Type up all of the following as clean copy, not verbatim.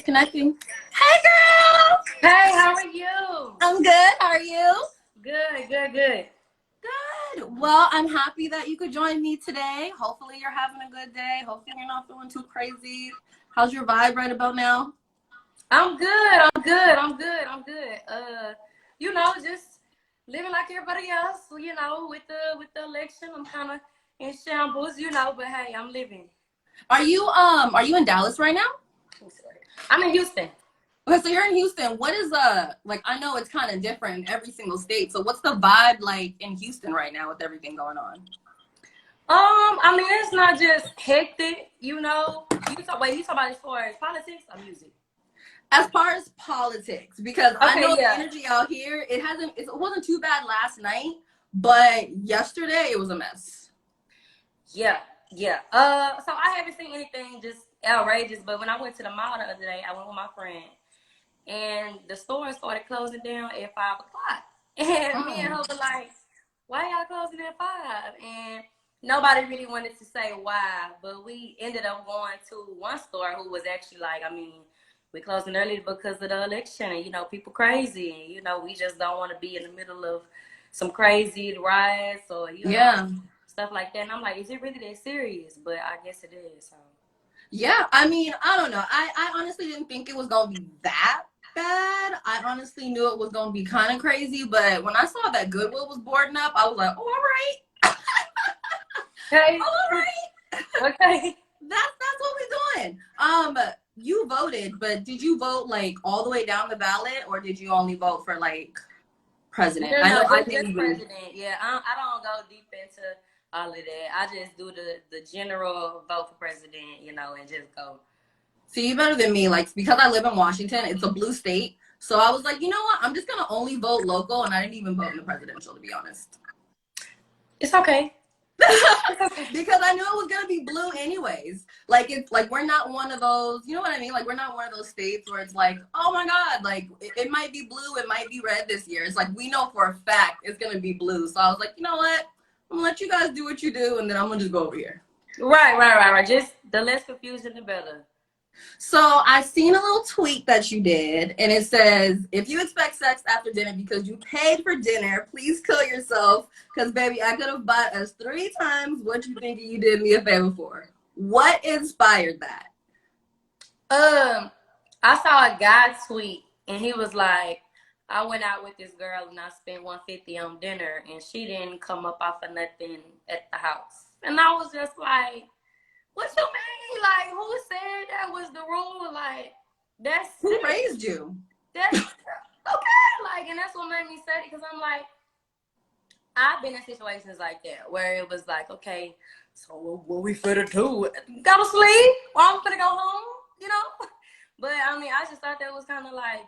connecting. Hey, girl. Hey, how are you? I'm good. How are you? Good, good, good. Good. Well, I'm happy that you could join me today. Hopefully you're having a good day. Hopefully you're not feeling too crazy. How's your vibe right about now? I'm good. I'm good. I'm good. I'm good. Just living like everybody else. With the election, I'm kind of in shambles. But hey, I'm living. Are you in Dallas right now? I'm in Houston. Okay, so you're in Houston. What is like? I know it's kind of different in every single state. So what's the vibe like in Houston right now with everything going on? It's not just hectic. You talk about as far as politics or music. As far as politics, because Okay, I know yeah. the energy out here, it wasn't too bad last night, but yesterday it was a mess. Yeah. So I haven't seen anything just outrageous, but when I went to the mall the other day, I went with my friend, and the store started closing down at 5 o'clock. And me and her were like, why y'all closing at 5? And nobody really wanted to say why, but we ended up going to one store who was actually like, we closing early because of the election, and people crazy, and we just don't want to be in the middle of some crazy riots or stuff like that. And I'm like, is it really that serious? But I guess it is. So. Yeah, I don't know. I honestly didn't think it was gonna be that bad. I honestly knew it was gonna be kind of crazy, but when I saw that Goodwill was boarding up, I was like, oh, all right. Okay. All right. Okay. That's what we're doing. You voted, but did you vote like all the way down the ballot, or did you only vote for like president? No, just president. Yeah, I don't go deep into all of that. I just do the general vote for president, and just go. See, you better than me, like, because I live in Washington, it's a blue state. So I was like, you know what? I'm just gonna only vote local, and I didn't even vote in the presidential, to be honest. It's okay. Because I knew it was gonna be blue anyways. Like, it's like we're not one of those, you know what I mean? Like, we're not one of those states where it's like, oh my god, like it might be blue, it might be red this year. It's like we know for a fact it's gonna be blue. So I was like, you know what? I'm gonna let you guys do what you do, and then I'm gonna just go over here. Right. Just the less confusion, the better. So I seen a little tweet that you did, and it says, if you expect sex after dinner because you paid for dinner, please kill yourself, because baby, I could have bought us 3 times what you think you did me a favor for. What inspired that? I saw a guy tweet, and he was like, I went out with this girl and I spent $150 on dinner, and she didn't come up off of nothing at the house. And I was just like, what you mean? Like, who said that was the rule? Like, that's who raised you? That's okay. Like, and that's what made me say it, because I'm like, I've been in situations like that where it was like, okay, so what we finna do? Go to sleep? Or I'm finna go home? But I just thought that was kind of like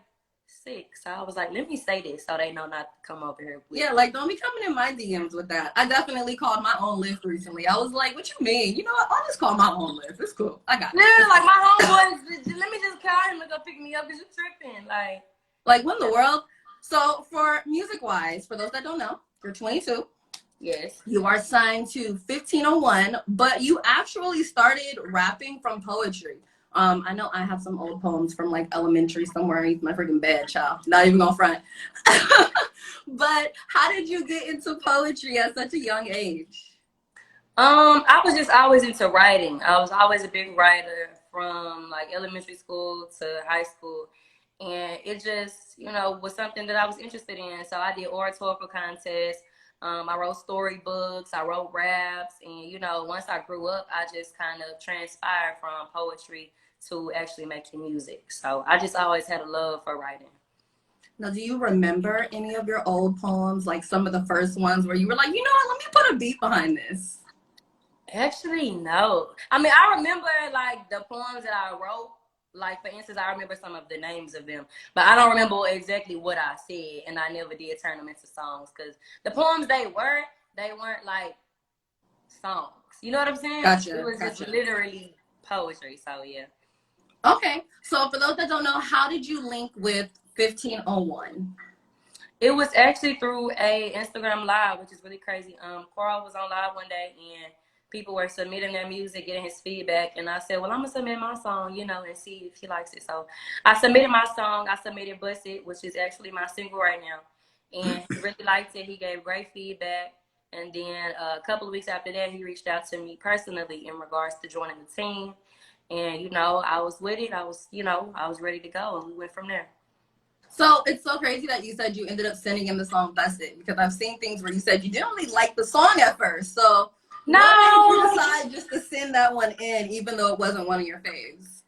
sick. So I was like, let me say this so they know not to come over here. Yeah, like, don't be coming in my DMs with that. I definitely called my own Lyft recently. I was like, what you mean? You know what? I'll just call my own Lyft. It's cool. I got it. Yeah, like my homeboys, let me just call him to go pick me up because you tripping. Like, what in the world? So for music-wise, for those that don't know, you're 22. Yes. You are signed to 1501, but you actually started rapping from poetry. I know I have some old poems from like elementary somewhere underneath my freaking bed, child. Not even gonna front. But how did you get into poetry at such a young age? I was just always into writing. I was always a big writer from like elementary school to high school. And it just, was something that I was interested in. So I did oratorical contests. I wrote storybooks, I wrote raps, and once I grew up, I just kind of transpired from poetry to actually making music. So I just always had a love for writing. Now, do you remember any of your old poems, like some of the first ones where you were like, you know what, let me put a beat behind this? Actually, no. I remember like the poems that I wrote. Like, for instance, I remember some of the names of them, but I don't remember exactly what I said, and I never did turn them into songs, because the poems they weren't like songs. You know what I'm saying? Gotcha. It was just literally poetry. So yeah. Okay. So for those that don't know, how did you link with 1501? It was actually through a Instagram live, which is really crazy. Coral was on live one day, and people were submitting their music, getting his feedback, and I said, well, I'm gonna submit my song, you know, and see if he likes it. So I submitted my song. I submitted "Bust It," which is actually my single right now, and he really liked it. He gave great feedback. And then a couple of weeks after that, he reached out to me personally in regards to joining the team. And, you know, I was with it. I was, you know, I was ready to go, and we went from there. So it's so crazy that you said you ended up sending him the song "Busted" because I've seen things where you said you didn't really like the song at first. So No, what made you decide just to send that one in, even though it wasn't one of your faves?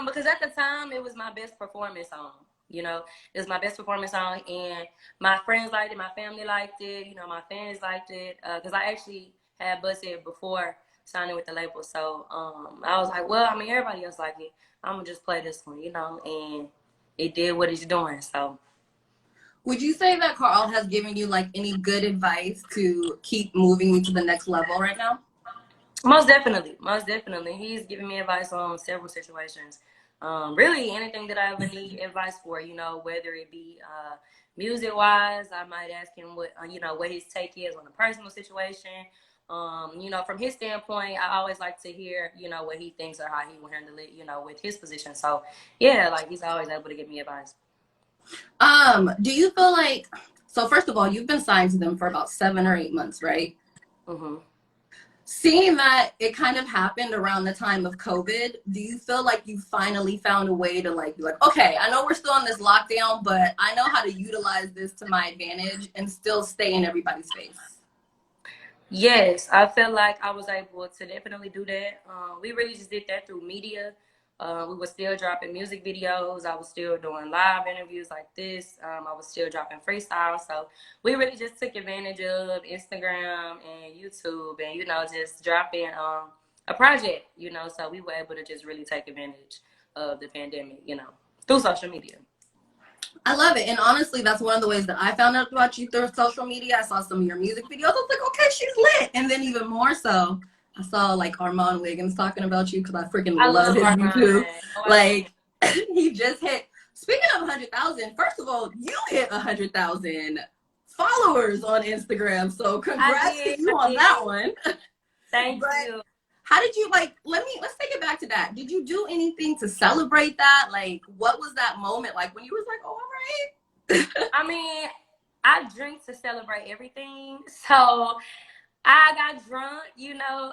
because at the time it was my best performance song. You know, it was my best performance song, and my friends liked it, my family liked it, you know, my fans liked it. Because I actually had Busted before signing with the label, so I was like, well, I mean, everybody else liked it. I'm gonna just play this one, you know, and it did what it's doing. So Would you say that Carl has given you like any good advice to keep moving you to the next level right now? most definitely, most definitely, he's giving me advice on several situations. Really, anything that I ever need advice for, you know, whether it be music wise, I might ask him what you know, what his take is on a personal situation. You know, from his standpoint, I always like to hear, you know, what he thinks or how he will handle it, you know, with his position. So yeah, like he's always able to give me advice. Do you feel like, so first of all, you've been signed to them for about 7 or 8 months, right? Mm-hmm. Seeing that it kind of happened around the time of COVID, do you feel like you finally found a way to like be like, okay, I know we're still in this lockdown, but I know how to utilize this to my advantage and still stay in everybody's face? Yes, I felt like I was able to definitely do that. We really just did that through media. We were still dropping music videos. I was still doing live interviews like this. I was still dropping freestyle. So we really just took advantage of Instagram and YouTube and, you know, just dropping a project, you know. So we were able to just really take advantage of the pandemic, you know, through social media. I love it. And honestly, that's one of the ways that I found out about you through social media. I saw some of your music videos. I was like, okay, she's lit. And then even more so, I saw like Armand Wiggins talking about you because I freaking I love love his YouTube. Armand. Oh, I love him. Like, he just hit, speaking of 100,000, first of all, you hit 100,000 followers on Instagram. So congrats to you I on did. that one. Thank But you. how did you like, let's take it back to that. Did you do anything to celebrate that? Like, what was that moment like when you was like, oh, all right? I mean, I drink to celebrate everything. So I got drunk, you know,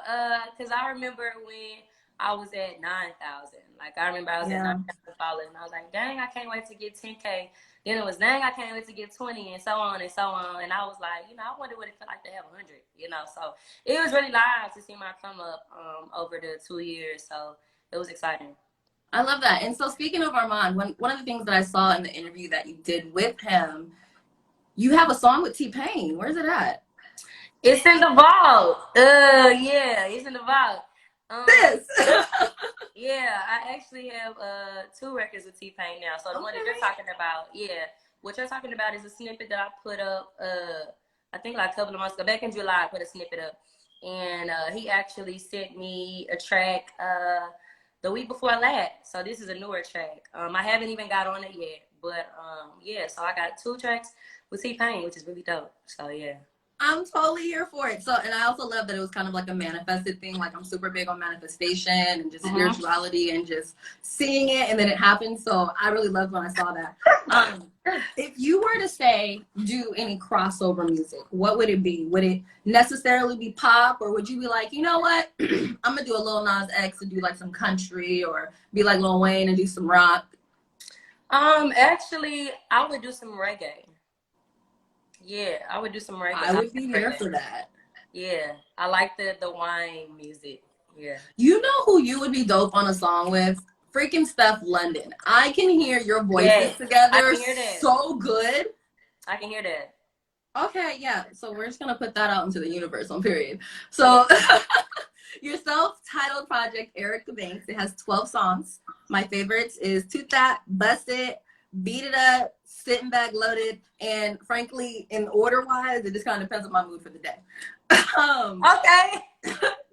because I remember when I was at 9,000. Like, I remember I was at Yeah. 9,000 followers, and I was like, dang, I can't wait to get 10K. Then it was, dang, I can't wait to get 20, and so on and so on. And I was like, you know, I wonder what it felt like to have 100, you know. So it was really live to see my come up over the 2 years. So it was exciting. I love that. And so speaking of Armand, one of the things that I saw in the interview that you did with him, you have a song with T-Pain. Where's it at? It's in the vault. Yeah, it's in the vault. Um, This. yeah, I actually have two records with T-Pain now. So the one that you're talking about, yeah, what you're talking about is a snippet that I put up. I think like a couple of months ago, back in July, I put a snippet up, and he actually sent me a track the week before last. So this is a newer track. I haven't even got on it yet, but yeah. So I got two tracks with T-Pain, which is really dope. So yeah. I'm totally here for it. So, and I also love that it was kind of like a manifested thing. Like I'm super big on manifestation and just spirituality and just seeing it and then it happened. So I really loved when I saw that. If you were to say do any crossover music, what would it be? Would it necessarily be pop, or would you be like, you know what, I'm gonna do a Lil Nas X and do like some country, or be like Lil Wayne and do some rock? Actually, I would do some reggae. Yeah, I would do some reggae. I would be here for that. Yeah, I like the wine music. Yeah. You know who you would be dope on a song with? Freaking Steph London. I can hear your voices I together can hear that. so good. I can hear that. Okay, yeah. So we're just gonna put that out into the universe on period. So your self-titled project, Erica Banks, it has 12 songs. My favorites is Toot That, Bust It, Beat It Up, Sitting Back Loaded, and frankly, in order-wise, it just kind of depends on my mood for the day. Okay.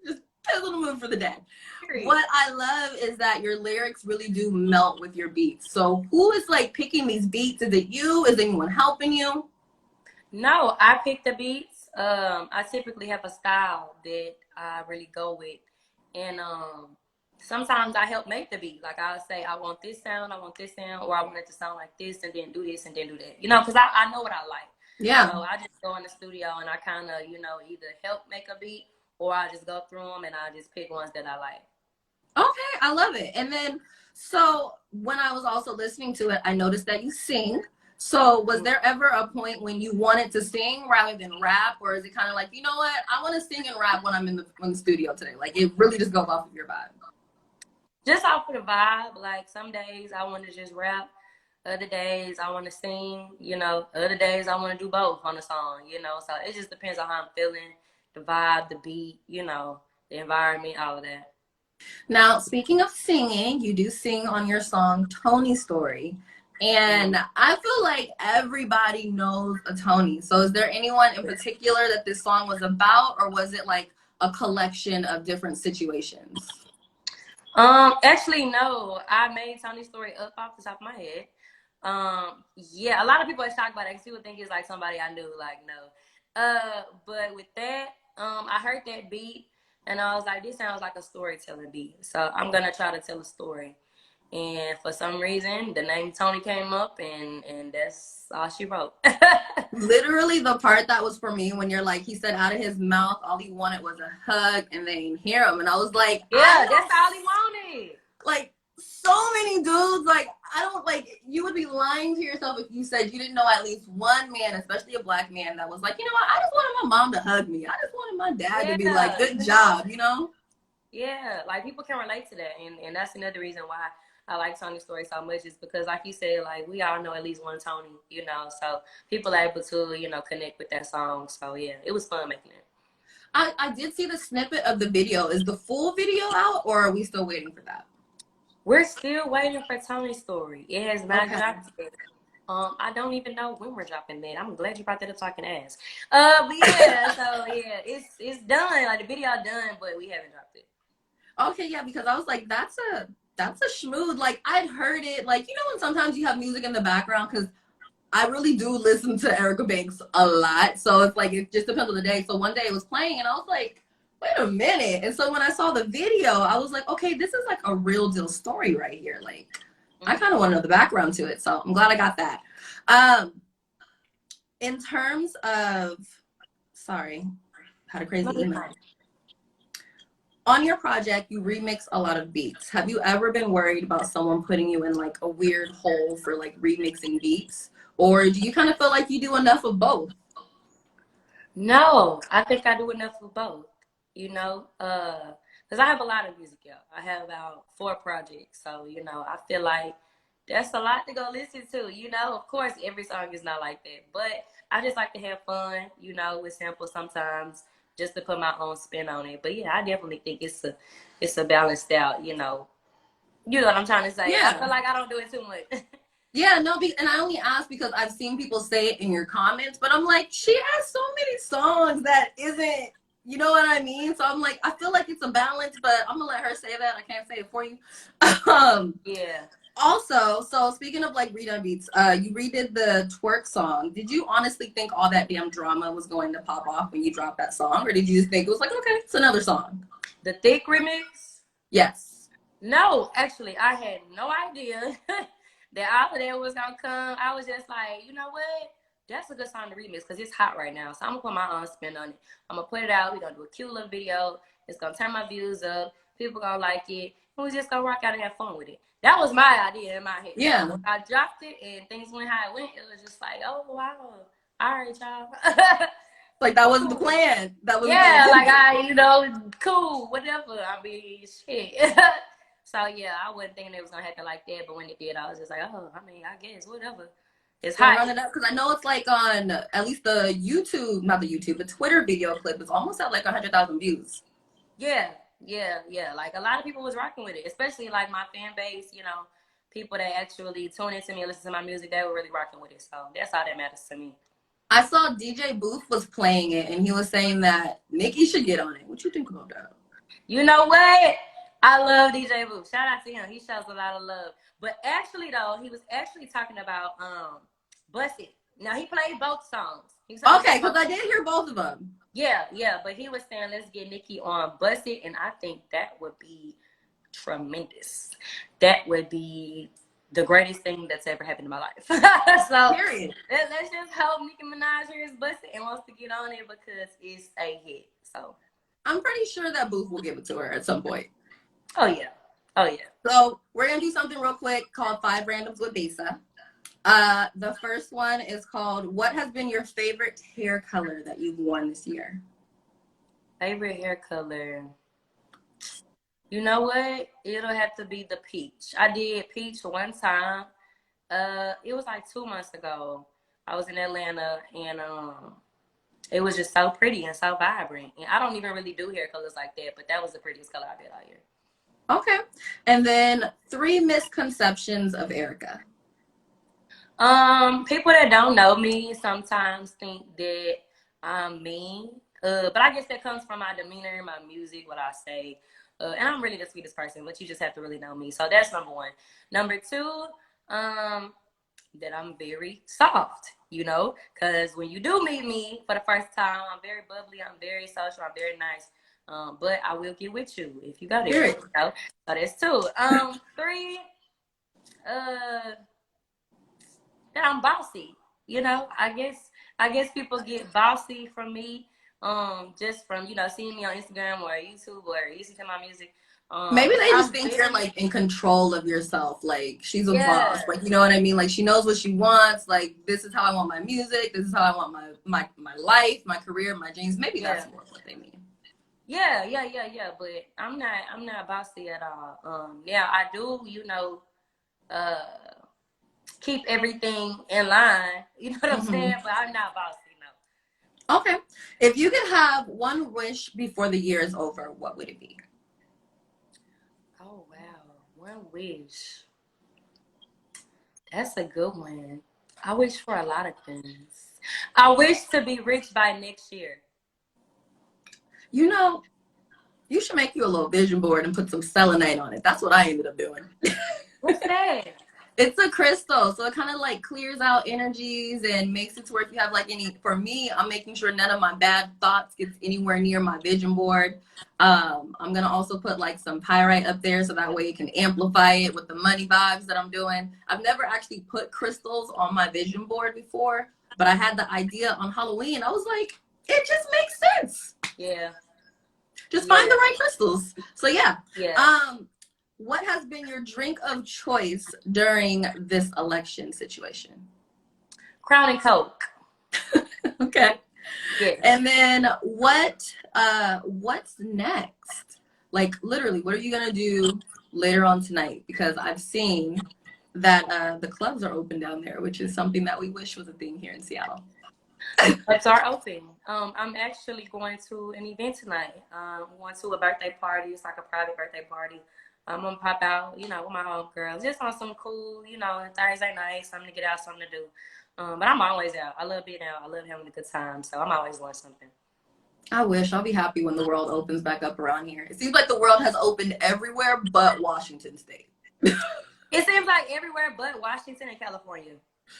Just depends on the mood for the day. What I love is that your lyrics really do melt with your beats. So who is like picking these beats? Is it you? Is anyone helping you? No, I picked the beats. I typically have a style that I really go with, and sometimes I help make the beat. Like I'll say, I want this sound, or I want it to sound like this, and then do this, and then do that. You know, because I know what I like. Yeah. So I just go in the studio and I kind of, either help make a beat, or I just go through them and I just pick ones that I like. Okay, I love it. And then, so when I was also listening to it, I noticed that you sing. So was there ever a point when you wanted to sing rather than rap, or is it kind of like, you know what, I want to sing and rap when I'm in the studio today? Like it really just goes off of your vibe. Just off of the vibe. Like some days I want to just rap, other days I want to sing. Other days I want to do both on a song. So it just depends on how I'm feeling, the vibe, the beat, the environment, all of that. Now, speaking of singing, you do sing on your song Tony Story. And I feel like everybody knows a Tony. So is there anyone in particular that this song was about, or was it like a collection of different situations? Actually, no. I made Tony's Story up off the top of my head. Yeah, a lot of people are shocked by that because people think it's like somebody I knew. Like, no. But with that, I heard that beat and I was like, this sounds like a storytelling beat. So I'm gonna try to tell a story. And for some reason, the name Tony came up, and that's all she wrote. Literally, the part that was for me when you're like, he said out of his mouth, all he wanted was a hug, and they didn't hear him. And I was like, yeah, that's all he wanted. Like, so many dudes, like, I don't, like, you would be lying to yourself if you said you didn't know at least one man, especially a black man, that was like, you know what, I just wanted my mom to hug me. I just wanted my dad to be like, good job, you know? Yeah, like people can relate to that, and that's another reason why I like Tony's Story so much, is because, like you said, like we all know at least one Tony, so people are able to, connect with that song. So yeah, it was fun making it. I did see the snippet of the video. Is the full video out, or are we still waiting for that? We're still waiting for Tony's Story. It has not dropped yet. I don't even know when we're dropping that. I'm glad you brought that up so I can ask. But yeah, so yeah, it's done. Like the video done, but we haven't dropped it. Okay, yeah, because I was like, that's a schmood. Like I'd heard it, like, you know, when sometimes you have music in the background, because I really do listen to Erica Banks a lot. So it's like, it just depends on the day. So one day it was playing and I was like, wait a minute. And so when I saw the video, I was like, okay, this is like a real deal story right here. Like, I kind of want to know the background to it. So I'm glad I got that. In terms of, sorry, had a crazy email. On your project, you remix a lot of beats. Have you ever been worried about someone putting you in like a weird hole for like remixing beats? Or do you kind of feel like you do enough of both? No, I think I do enough of both, because I have a lot of music out. I have about 4 projects. So, I feel like that's a lot to go listen to. Of course, every song is not like that, but I just like to have fun, with samples sometimes, just to put my own spin on it. But yeah, I definitely think it's a balanced out, You know what I'm trying to say? Yeah. I feel like I don't do it too much. Yeah, no, and I only ask because I've seen people say it in your comments, but I'm like, she has so many songs that isn't, you know what I mean? So I'm like, I feel like it's a balance, but I'm gonna let her say that. I can't say it for you. Yeah. Also, so speaking of like redone beats, you redid the Twerk song. Did you honestly think all that damn drama was going to pop off when you dropped that song, or did you just think it was like, okay, it's another song? The Thick remix? Yes. No, actually, I had no idea that all of that was gonna come. I was just like, you know what? That's a good song to remix because it's hot right now. So I'm gonna put my own spin on it. I'm gonna put it out. We're gonna do a cute little video. It's gonna turn my views up. People gonna like it. And we just gonna rock out and have fun with it. That was my idea in my head. Yeah. So when I dropped it and things went how it went, it was just like, oh wow. All right, y'all. Like that wasn't the plan. That was cool, whatever. I mean, shit. So yeah, I wasn't thinking it was gonna happen like that, but when it did, I was just like, oh, I mean, I guess whatever. It's hot. Run it up because I know it's like on at least the YouTube, not the YouTube, the Twitter video clip is almost at like 100,000 views. Yeah. Like a lot of people was rocking with it, especially like my fan base. People that actually tune into me and listen to my music, they were really rocking with it. So that's all that matters to me. I saw DJ Booth was playing it, and he was saying that Nicki should get on it. What you think about that? You know what? I love DJ Booth. Shout out to him. He shows a lot of love. But actually, though, he was actually talking about Bust It. Now, he played both songs. Okay, because I did hear both of them. Yeah, yeah, but he was saying let's get Nicki on Busted, and I think that would be tremendous. That would be the greatest thing that's ever happened in my life. So Period. let's just hope Nicki Minaj hears Busted and wants to get on it because it's a hit. So I'm pretty sure that Booth will give it to her at some point. oh yeah. Oh yeah. So we're gonna do something real quick called Five Randoms with Besa. The first one is called What has been your favorite hair color that you've worn this year? Favorite hair color. You know what? It'll have to be the peach. I did peach one time. It was like 2 months ago. I was in Atlanta and it was just so pretty and so vibrant. And I don't even really do hair colors like that, but that was the prettiest color I did all year. Okay. And then 3 misconceptions of Erica. People that don't know me sometimes think that I'm mean. But I guess that comes from my demeanor, my music, what I say. And I'm really the sweetest person, but you just have to really know me. So that's number one. Number two, that I'm very soft, you know, because when you do meet me for the first time, I'm very bubbly, I'm very social, I'm very nice. But I will get with you if you go there. You know? So that's two. Three, that I'm bossy. You know, I guess people get bossy from me, just from, you know, seeing me on Instagram or YouTube or listening to my music. Maybe they just think you're like in control of yourself. Like she's a boss. Like, you know what I mean? Like she knows what she wants. Like this is how I want my music. This is how I want my life, my career, my dreams. Maybe that's more what they mean. Yeah. But I'm not bossy at all. Yeah, I do, you know, keep everything in line. You know what I'm saying? But I'm not bossy, no. Okay. If you could have one wish before the year is over, what would it be? Oh wow, one wish. That's a good one. I wish for a lot of things. I wish to be rich by next year. You know, you should make you a little vision board and put some selenite on it. That's what I ended up doing. What's that? It's a crystal, so it kind of like clears out energies and makes it to where if you have like any, for me, I'm making sure none of my bad thoughts gets anywhere near my vision board. I'm gonna also put like some pyrite up there so that way it can amplify it with the money vibes that I'm doing. I've never actually put crystals on my vision board before, but I had the idea on Halloween. I was like, it just makes sense. Yeah. Just find the right crystals. So yeah. Yeah. What has been your drink of choice during this election situation? Crown and Coke. Okay. Yeah. And then what's next? Like literally, what are you gonna do later on tonight? Because I've seen that the clubs are open down there, which is something that we wish was a thing here in Seattle. Clubs are open. I'm actually going to an event tonight. Going to a birthday party. It's like a private birthday party. I'm gonna pop out, you know, with my homegirls, just on some cool, you know, Thursday night, something to get out, something to do. But I'm always out. I love being out. I love having a good time. So I'm always doing something. I wish. I'll be happy when the world opens back up around here. It seems like the world has opened everywhere but Washington State. It seems like everywhere but Washington and California.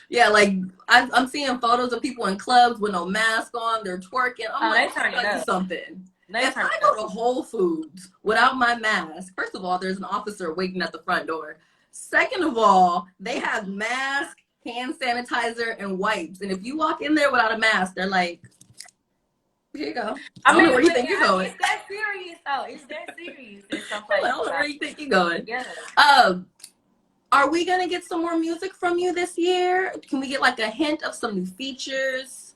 Yeah, like I'm seeing photos of people in clubs with no mask on. They're twerking. I'm like, they turn it up. Something. If I go to Whole Foods without my mask, first of all, there's an officer waiting at the front door. Second of all, they have mask, hand sanitizer, and wipes. And if you walk in there without a mask, they're like, here you go. I don't know where you think you're going. It's that serious, though. It's that serious. I don't know where you think you're going. Yeah. Are we going to get some more music from you this year? Can we get like a hint of some new features?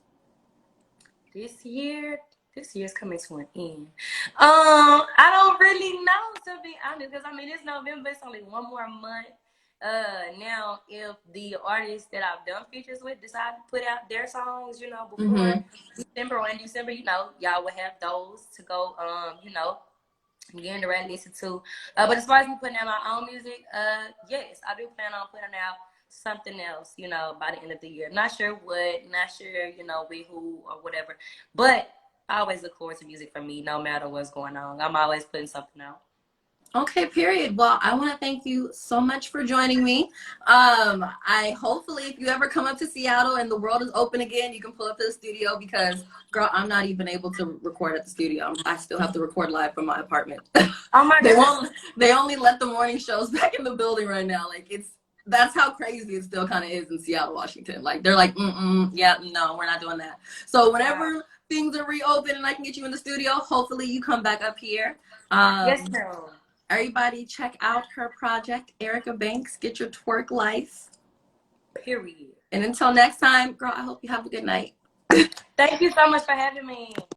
This year's coming to an end. I don't really know, to be honest, because I mean it's November, it's only one more month. Now if the artists that I've done features with decide to put out their songs, you know, before December or in December, you know, y'all will have those to go you know, get in the right listen to. But as far as me putting out my own music, yes, I do plan on putting out something else, you know, by the end of the year. Not sure what, not sure, you know, with who or whatever. But I always look forward to music from me, no matter what's going on. I'm always putting something out. Okay, period. Well, I want to thank you so much for joining me. I hopefully, if you ever come up to Seattle and the world is open again, you can pull up to the studio because, girl, I'm not even able to record at the studio. I still have to record live from my apartment. Oh my they God. won't. They only let the morning shows back in the building right now. Like that's how crazy it still kind of is in Seattle, Washington. Like they're like, yeah, no, we're not doing that. So Wow. whenever things are reopened and I can get you in the studio, hopefully you come back up here. Yes, Um, ma'am. Everybody check out her project, Erica Banks. Get your twerk life. Period. And until next time, girl, I hope you have a good night. Thank you so much for having me.